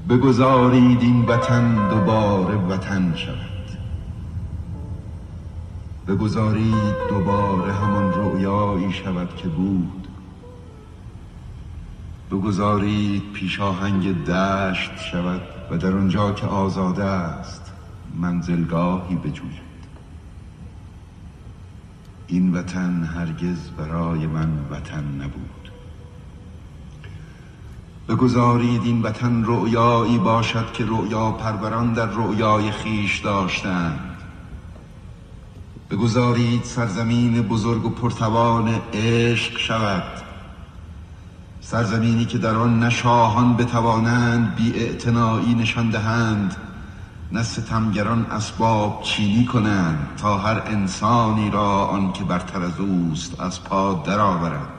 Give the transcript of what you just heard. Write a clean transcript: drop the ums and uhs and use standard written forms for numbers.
بگذارید این وطن دوباره وطن شود. بگذارید دوباره همان رؤیایی شود که بود. بگذارید پیشاهنگ دشت شود و در آنجا که آزاده است منزلگاهی بجوید. این وطن هرگز برای من وطن نبود. بگذارید این وطن رؤیایی باشد که رؤیا پروران در رؤیای خیش داشتند. بگذارید سرزمین بزرگ و پرتوان عشق شود، سرزمینی که در آن نه شاهان بتوانند بی اعتنایی نشان دهند، نه ستمگران اسباب چینی کنند تا هر انسانی را آن که برتر از اوست از پا درآورد.